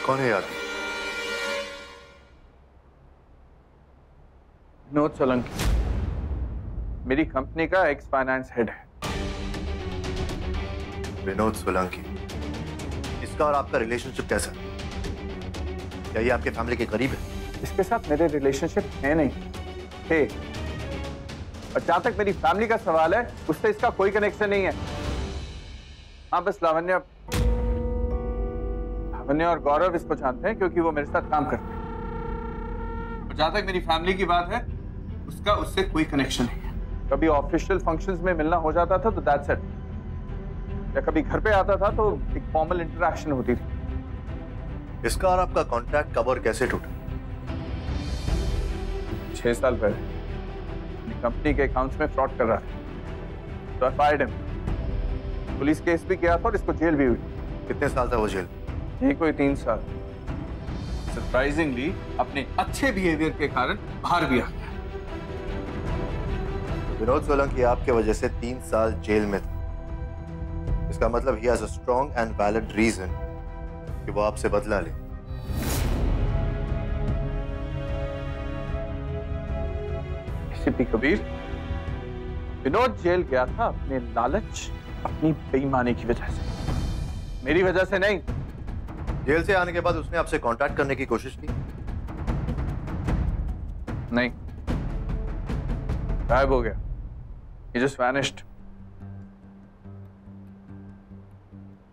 कौन है यार? विनोद सोलंकी मेरी कंपनी का एक्स फाइनेंस हेड है। विनोद सोलंकी, इसका और आपका रिलेशनशिप कैसा है? क्या ये आपके फैमिली के करीब है? इसके साथ मेरे रिलेशनशिप है नहीं थे, और जहां तक मेरी फैमिली का सवाल है उससे इसका कोई कनेक्शन नहीं है। हाँ, बस लावण्य और गौरव इसको जानते हैं क्योंकि वो मेरे साथ काम करते हैं। और जहां तक मेरी फैमिली की बात है उसका उससे कोई कनेक्शन नहीं है। कभी ऑफिशियल फंक्शंस में मिलना हो जाता था तो दैट्स इट, या कभी घर पे आता था तो एक फॉर्मल इंटरेक्शन होती थी। इसका और आपका कॉन्ट्रैक्ट कब और कैसे टूटा? 6 साल पहले कंपनी के अकाउंट्स में फ्रॉड कर रहा था, तो आई फायर्ड हिम। पुलिस केस भी किया था और इसको जेल भी हुई। कितने साल था वो जेल? यही कोई 3 साल। सरप्राइजिंगली अपने अच्छे बिहेवियर के कारण बाहर भी आ गया। विनोद सोलंकी आपके वजह से 3 साल जेल में था। इसका मतलब ही has a strong and valid reason कि वो आपसे बदला ले। एसीपी कबीर, विनोद जेल गया था अपने लालच, अपनी बेईमानी की वजह से, मेरी वजह से नहीं। जेल से आने के बाद उसने आपसे कांटेक्ट करने की कोशिश की? नहीं, गायब हो गया। He just vanished.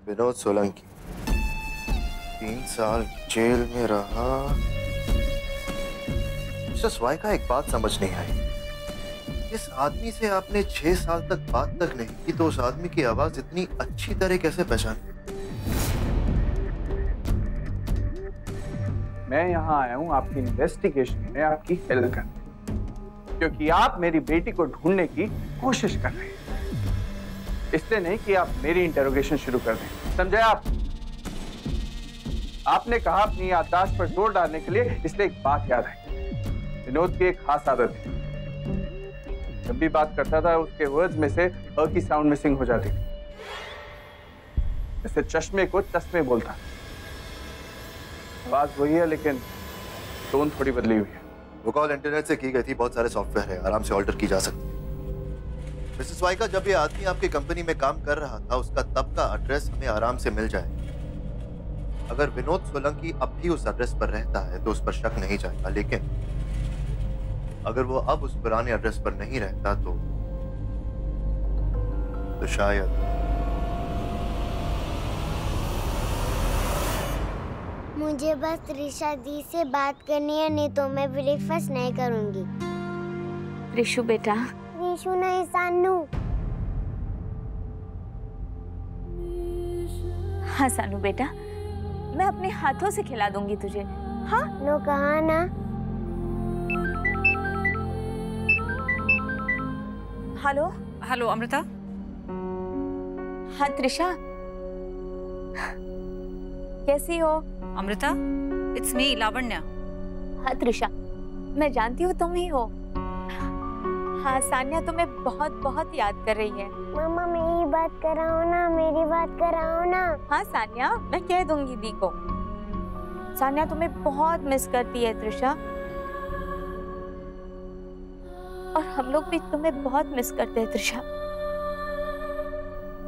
Vinod Solanki 3 साल जेल में रहा। मिस्टर स्वाइका, एक बात समझ नहीं आई। इस आदमी से आपने 6 साल तक बात तक नहीं की, तो उस आदमी की आवाज इतनी अच्छी तरह कैसे पहचानी? मैं यहाँ आया हूँ आपकी इन्वेस्टिगेशन में आपकी हेल्प करने, क्योंकि आप मेरी बेटी को ढूंढने की कोशिश कर रहे हैं। इसलिए नहीं कि आप मेरी इंटेरोगेशन शुरू कर दें, समझे आप? आपने कहा अपनी याददाश्त पर जोर डालने के लिए, इसलिए एक बात याद है। विनोद की एक खास आदत है, जब भी बात करता था उसके वर्ड्स में से अ की साउंड मिसिंग हो जाती थी, जैसे चश्मे को चश्मे बोलता। आवाज वही है लेकिन टोन थोड़ी बदली हुई है। वो कॉल इंटरनेट से की गई थी, बहुत सारे सॉफ्टवेयर है, आराम से ऑल्टर की जा सकती है। मिसेस वाइका, जब ये आदमी आपकी कंपनी में काम कर रहा था उसका तब का एड्रेस हमें आराम से मिल जाए। अगर विनोद सोलंकी अब भी उस एड्रेस पर रहता है तो उस पर शक नहीं जाएगा, लेकिन अगर वो अब उस पुराने एड्रेस पर नहीं रहता तो शायद। मुझे बस त्रिशा दी से बात करनी है, नहीं तो मैं ब्रेकफास्ट नहीं करूंगी। रिशु बेटा। रिशु नहीं, सानू। हाँ सानू बेटा, मैं अपने हाथों से खिला दूंगी तुझे। हाँ नो, कहा ना। Hello hello Amrita. हाँ त्रिशा, कैसी हो? Amrita, it's me Lavanya. हाँ त्रिशा, मैं जानती हूँ तुम ही हो। हाँ सान्या तुम्हें बहुत बहुत याद कर रही है। मम्मा मेरी बात कराओ ना, मेरी बात कराओ ना। हाँ सान्या, मैं कह दूंगी दी को। सान्या तुम्हें बहुत मिस करती है त्रिशा, और हम लोग भी तुम्हें बहुत मिस करते हैं त्रिशा।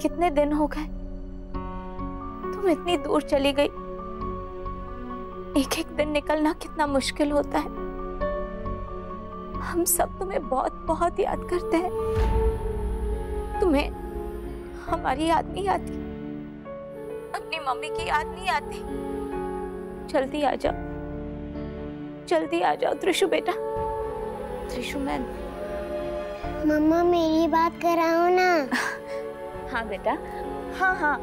कितने दिन हो गए तुम इतनी दूर चली गई। एक एक दिन निकलना कितना मुश्किल होता है। हम सब तुम्हें बहुत बहुत याद करते हैं। तुम्हें हमारी याद नहीं आती? अपनी मम्मी की याद नहीं आती? जल्दी आ जाओ, जल्दी आ जाओ त्रिशु बेटा। त्रिशु, मैं मम्मा मेरी बात कराओ ना। हाँ बेटा, हाँ हाँ,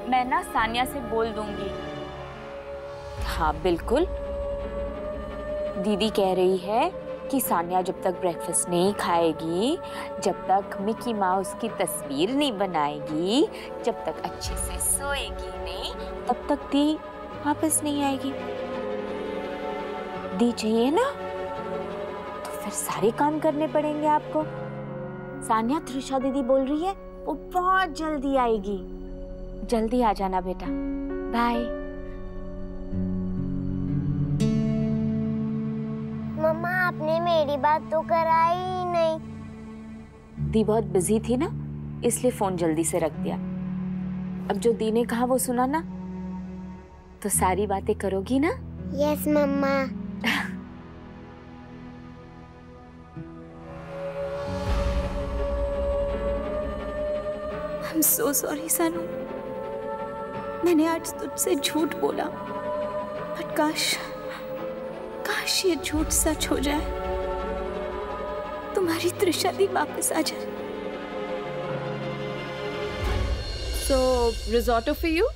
मैं ना सानिया से बोल दूंगी। हाँ बिल्कुल, दीदी कह रही है कि सानिया जब तक ब्रेकफास्ट नहीं खाएगी, जब तक मिकी माउस की तस्वीर नहीं बनाएगी, जब तक अच्छे से सोएगी नहीं, तब तक दी वापस नहीं आएगी। दी चाहिए ना, तो फिर सारे काम करने पड़ेंगे आपको। सानिया, त्रिशा दीदी बोल रही है वो बहुत जल्दी आएगी। जल्दी आ जाना बेटा। बाय। आपने मेरी बात तो कराई ही नहीं। दी बहुत बिजी थी ना, इसलिए फोन जल्दी से रख दिया। अब जो दी ने कहा वो सुना ना, तो सारी बातें करोगी ना? Yes mamma. I'm so sorry सानू, मैंने आज तुझसे झूठ बोला, बट काश ये झूठ सच हो जाए, तुम्हारी त्रिशा दी वापस आ जाए। So risotto for you,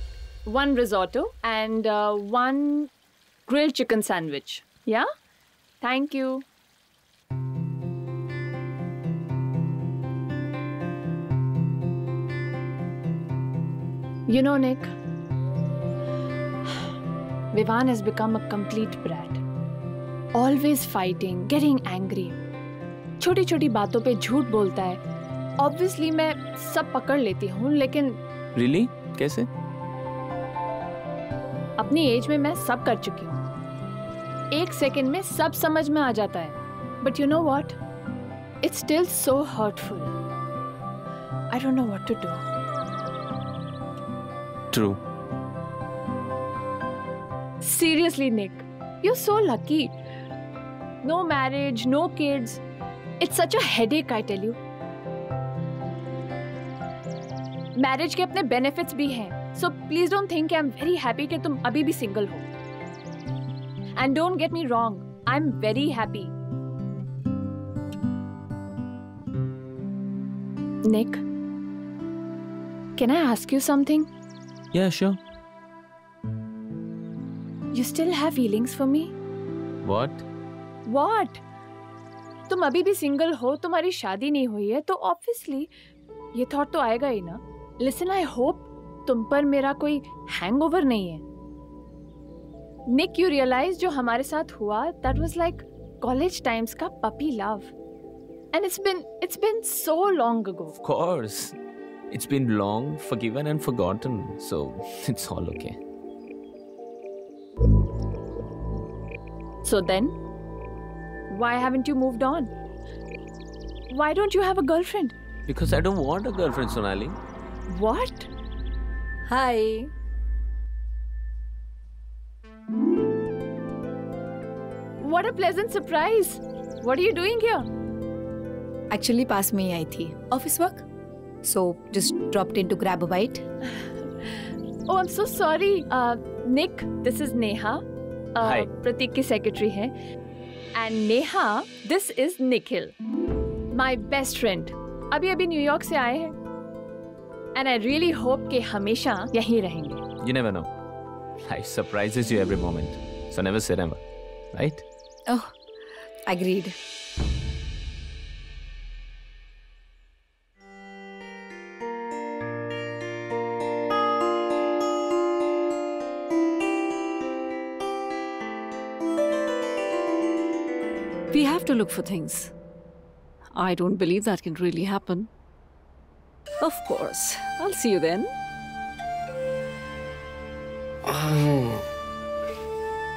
one risotto and one grilled chicken sandwich. Yeah, thank you. You know, Nick, Vivan has become a complete brat. Always fighting, getting angry. छोटी छोटी बातों पे झूठ बोलता है। Obviously मैं सब पकड़ लेती हूँ, लेकिन Really? कैसे? अपनी एज में मैं सब कर चुकी हूँ। 1 सेकंड में सब समझ में आ जाता है। But you know what? It's still so hurtful. I don't know what to do. True. Seriously, Nick, you're so lucky. No marriage, no kids. It's such a headache, I tell you. Marriage के अपने benefits भी हैं, so please don't think I am very happy कि तुम अभी भी single हो। And don't get me wrong, I am very happy. Nick, can I ask you something? Yeah, sure. You still have feelings for me? What? What? तुम अभी भी single हो, तुम्हारी शादी नहीं हुई है, तो ऑब्वियसली ये थॉट तो आएगा ही ना। लिसन, आई होप तुम पर मेरा कोई हैंगओवर नहीं है। निक, यू रियलाइज जो हमारे साथ हुआ, that was like college times का puppy love, and it's been so long ago. Of course. It's been long, forgiven and forgotten, so it's all okay. So then, why haven't you moved on? Why don't you have a girlfriend? Because I don't want a girlfriend, Sonali. What? Hi. What a pleasant surprise. What are you doing here? Actually पास में ही आई थी office work, so just dropped in to grab a bite. Oh, I'm so sorry. Nick, this is Neha. Hi. Pratik की secretary है. And Neha, this is Nikhil, my best friend. अभी New York से आए हैं. And I really hope कि हमेशा यहीं रहेंगे. You never know. Life surprises you every moment. So never say never. Right? Oh, agreed. We have to look for things. I don't believe that can really happen. Of course. I'll see you then.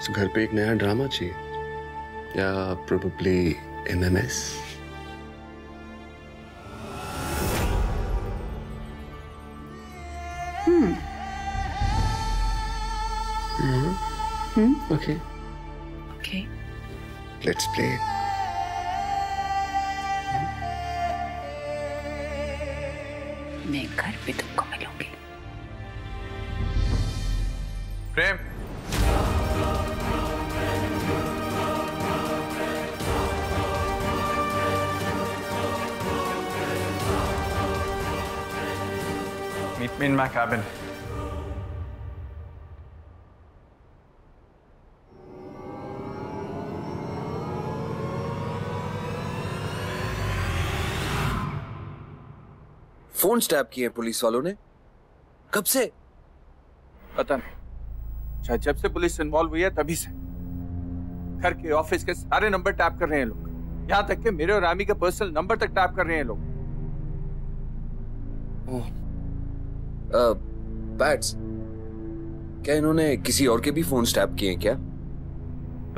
तो घर पे एक नया drama चाहिए या probably MMS। Okay. Okay. Let's play. मैं घर पे तुमको मिलूंगी। प्रेम, meet me in my cabin. Phone step किए पुलिस वालों ने। कब से? पता नहीं, शायद जब से पुलिस इन्वॉल्व हुई है तभी से। घर के, ऑफिस के सारे नंबर टैप कर रहे हैं लोग, यहाँ तक कि मेरे और रामी के पर्सनल नंबर तक टैप कर रहे हैं लोग। बैट्स, क्या इन्होंने किसी और के भी फोन स्टैप किए हैं क्या?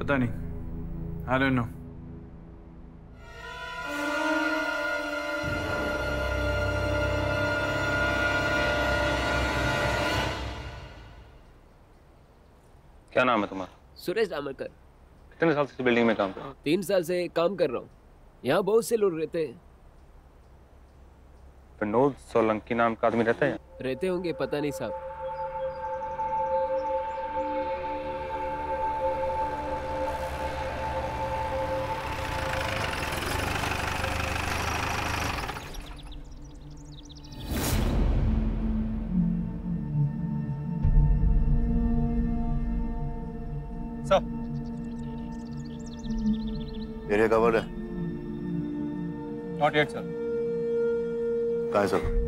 पता नहीं, I don't know. क्या नाम है तुम्हारा? सुरेश डामरकर। कितने साल से इस बिल्डिंग में काम कर रहे हो? 3 साल से काम कर रहा हूँ। यहाँ बहुत से लोग रहते हैं। विनोद सोलंकी नाम का आदमी रहता है? रहते होंगे, पता नहीं साहब। एरिया कवर है? Not yet sir. कहाँ है sir?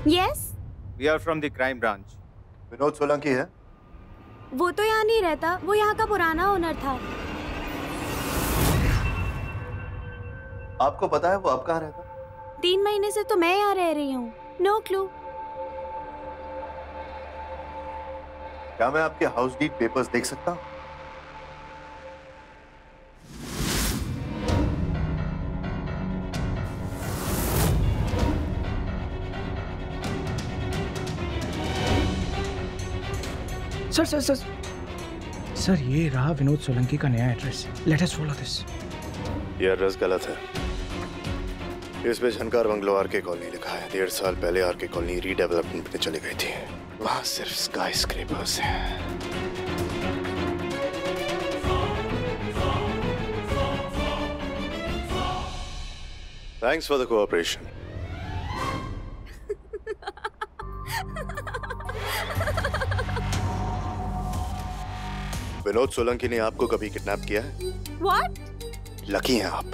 Yes? We are from the crime branch. Vinod Solanki है? वो तो यहाँ नहीं रहता, वो यहाँ का पुराना ओनर था। आपको पता है वो अब कहाँ रहता? 3 महीने से तो मैं यहाँ रह रही हूँ। No clue. क्या मैं आपके हाउस डीड पेपर्स देख सकता हूँ? सर ये रहा विनोद सोलंकी का नया address. Let us follow this. ये एड्रेस गलत है। इस पे झनकार बंगलो आरके कॉलोनी लिखा है। 1.5 साल पहले आरके कॉलोनी रीडेवलपमेंट में चली गई थी। वहां सिर्फ स्काई स्क्रेपर्स हैं। Thanks for the cooperation. Vinod Solanki ने आपको कभी किडनैप किया है? What? लकी हैं आप।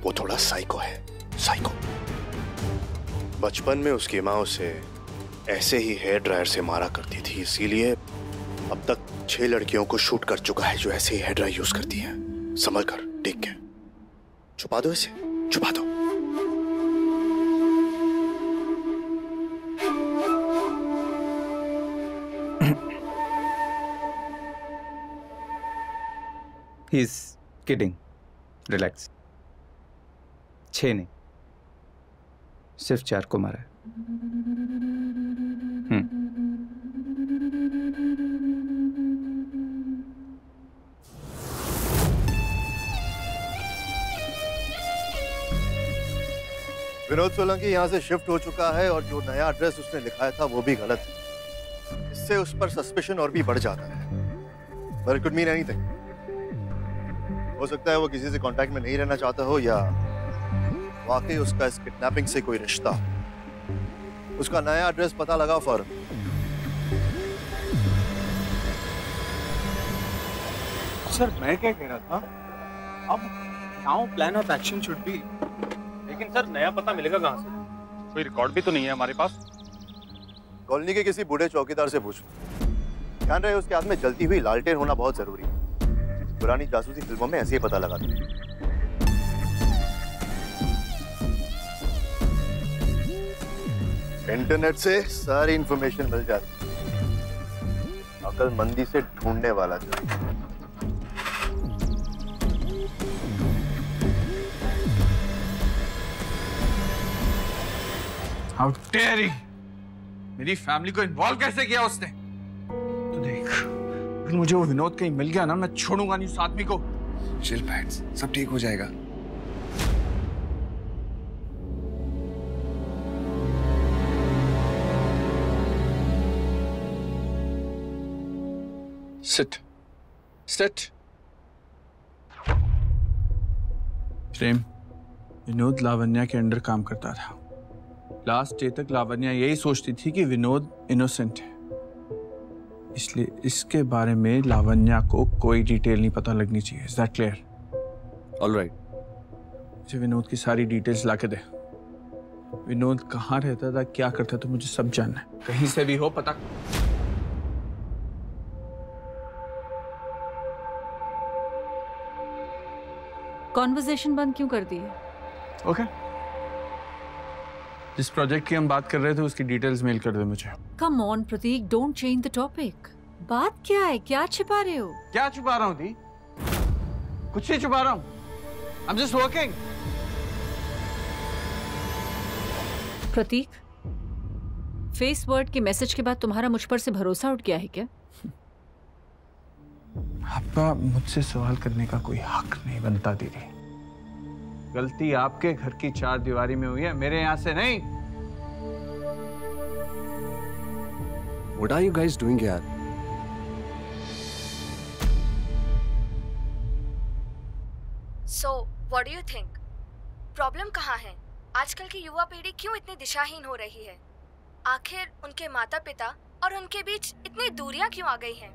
वो थोड़ा साइको है, साइको। बचपन में उसकी माँ उसे ऐसे ही हेयर ड्रायर से मारा करती थी, इसीलिए अब तक 6 लड़कियों को शूट कर चुका है जो ऐसे ही हेयर ड्रायर यूज करती हैं। संभल कर, देख के। छुपा दो इसे, छुपा दो। He's kidding. Relax. 6 नहीं, सिर्फ 4 को मारा है। विनोद सोलंकी यहाँ से शिफ्ट हो चुका है और जो नया एड्रेस उसने लिखाया था वो भी गलत है। इससे उस पर सस्पिशन और भी बढ़ जाता है। But it could mean anything. हो सकता है वो किसी से कांटेक्ट में नहीं रहना चाहता हो या वाकई उसका इस किडनैपिंग से कोई रिश्ता। उसका नया एड्रेस पता लगा फौरन। सर मैं क्या कह रहा था, अब now plan of action should be. लेकिन सर नया पता मिलेगा कहाँ से? कोई रिकॉर्ड भी तो नहीं है हमारे पास। कॉलोनी के किसी बूढ़े चौकीदार से पूछो। ध्यान रहे उसके हाथ में जलती हुई लालटेन होना बहुत जरूरी है। पुरानी जासूसी फिल्मों में ऐसे ही पता लगा था। इंटरनेट से सारी इंफॉर्मेशन मिल जाती है। अक्लमंदी से ढूंढने वाला चाहिए। How dare he! मेरी फैमिली को इन्वॉल्व कैसे किया उसने? तो देख, अगर मुझे वो विनोद कहीं मिल गया ना, मैं छोड़ूंगा नहीं उस आदमी को। चिल पैट्स, सब ठीक हो जाएगा। Sit. Sit. प्रेम, विनोद लावण्या के अंडर काम करता था। लास्ट डे तक लावण्या यही सोचती थी कि विनोद इनोसेंट है, इसलिए इसके बारे में लावण्या को कोई डिटेल नहीं पता लगनी चाहिए। Is that clear? All right. मुझे विनोद की सारी डिटेल्स लाके दे। विनोद कहाँ रहता था, क्या करता था, मुझे सब जानना है। कहीं से भी हो पता। कॉन्वर्सेशन बंद क्यों कर दी है? ओके। जिस प्रोजेक्ट की हम बात कर रहे थे उसकी डिटेल्स मेल कर दे मुझे। Come on Prateek, don't change the topic. बात क्या है, क्या छिपा रहे हो? क्या छुपा रहा हूँ दी? कुछ नहीं छुपा रहा हूँ। I'm just working. Prateek, face word के मैसेज के बाद तुम्हारा मुझ पर से भरोसा उठ गया है क्या? आपका मुझसे सवाल करने का कोई हक नहीं बनता दीदी। गलती आपके घर की चार दीवारी में हुई है, मेरे यहाँ से नहीं। What are you guys doing यार? So, what do you think? Problem कहाँ है? आजकल की युवा पीढ़ी क्यों इतनी दिशाहीन हो रही है? आखिर उनके माता पिता और उनके बीच इतनी दूरियां क्यों आ गई हैं?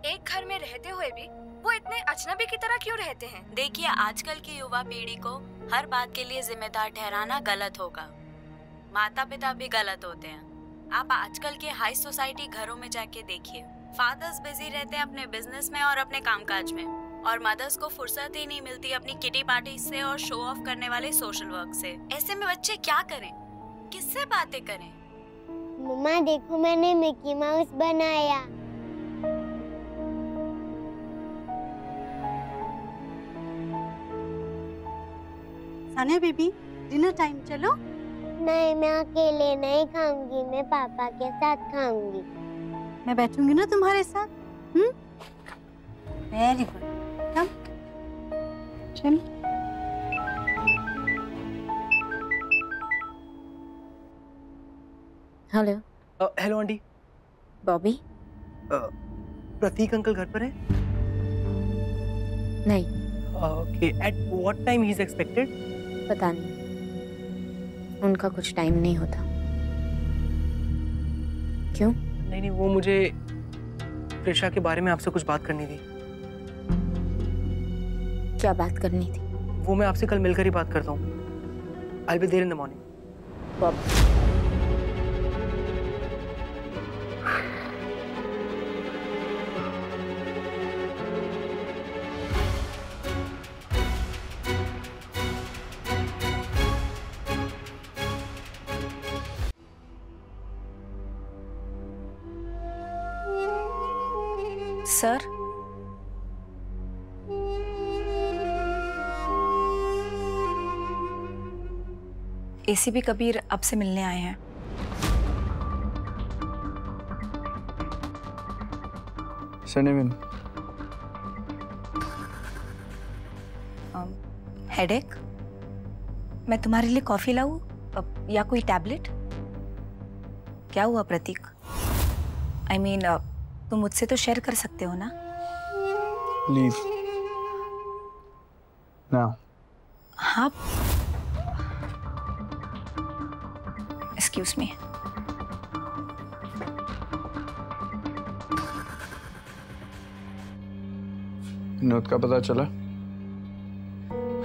एक घर में रहते हुए भी वो इतने अजनबी की तरह क्यों रहते हैं? देखिए, आजकल की युवा पीढ़ी को हर बात के लिए जिम्मेदार ठहराना गलत होगा। माता पिता भी गलत होते हैं। आप आजकल के हाई सोसाइटी घरों में जाके देखिए, फादर्स बिजी रहते हैं अपने बिजनेस में और अपने कामकाज में, और मदर्स को फुर्सत ही नहीं मिलती अपनी किटी पार्टी से और शो ऑफ करने वाले सोशल वर्क से। ऐसे में बच्चे क्या करें, किससे बातें करें? मम्मा देखो, मैंने मिकी माउस बनाया। सानिया बेबी, डिनर टाइम, चलो। नहीं, मैं अकेले नहीं खाऊंगी, मैं पापा के साथ खाऊंगी। मैं बैठूंगी ना तुम्हारे साथ। वेरी गुड, कम चल। Hello. Hello aunty. Bobby. Prateek uncle घर पर है? नहीं। Okay, at what time he is expected? पता नहीं, उनका कुछ टाइम नहीं होता। क्यों? नहीं, वो मुझे प्रेशा के बारे में आपसे कुछ बात करनी थी। क्या बात करनी थी? वो मैं आपसे कल मिलकर ही बात करता हूँ। I'll be there in the morning. Sir, ACP Kabir आपसे मिलने आए हैं। सनीविन। हेडेक? मैं तुम्हारे लिए कॉफी लाऊं या कोई टैबलेट? क्या हुआ प्रतीक? I mean, तुम मुझसे तो शेयर कर सकते हो ना? Leave now. हाँ, एक्सक्यूज मी। विनोद का पता चला?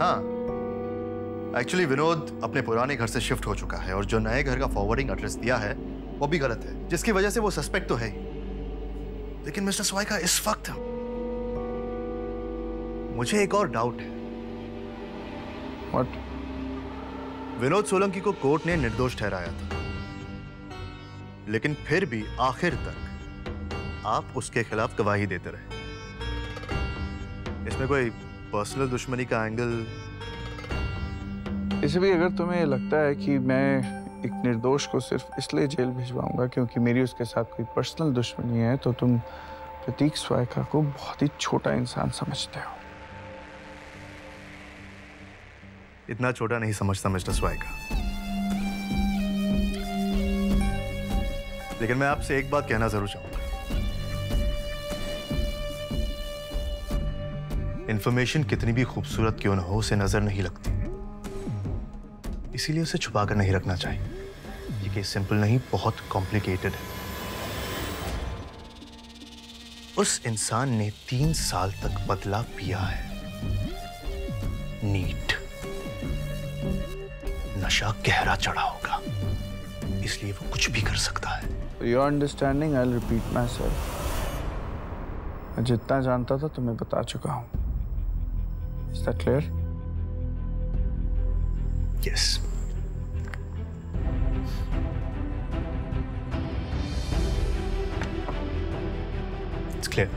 हाँ, एक्चुअली विनोद अपने पुराने घर से शिफ्ट हो चुका है और जो नए घर का फॉरवर्डिंग एड्रेस दिया है वो भी गलत है, जिसकी वजह से वो सस्पेक्ट तो है ही। लेकिन मिस्टर स्वाइका, इस वक्त मुझे एक और डाउट है। What? विनोद सोलंकी को कोर्ट ने निर्दोष ठहराया था, लेकिन फिर भी आखिर तक आप उसके खिलाफ गवाही देते रहे। इसमें कोई पर्सनल दुश्मनी का एंगल? इसे भी अगर तुम्हें लगता है कि मैं एक निर्दोष को सिर्फ इसलिए जेल भिजवाऊंगा क्योंकि मेरी उसके साथ कोई पर्सनल दुश्मनी है, तो तुम प्रतीक स्वाइका को बहुत ही छोटा इंसान समझते हो। इतना छोटा नहीं समझता मिस्टर स्वाइका। लेकिन मैं आपसे एक बात कहना जरूर चाहूंगा। इंफॉर्मेशन कितनी भी खूबसूरत क्यों न हो, उसे नजर नहीं लगती, इसीलिए उसे छुपा कर नहीं रखना चाहिए। ये केस सिंपल नहीं, बहुत कॉम्प्लिकेटेड है। उस इंसान ने 3 साल तक बदला पिया है। नीट नशा गहरा चढ़ा होगा, इसलिए वो कुछ भी कर सकता है। Your understanding, I will repeat my self. मैं जितना जानता था तुम्हें बता चुका हूं। Is that clear? Yes. It's clear.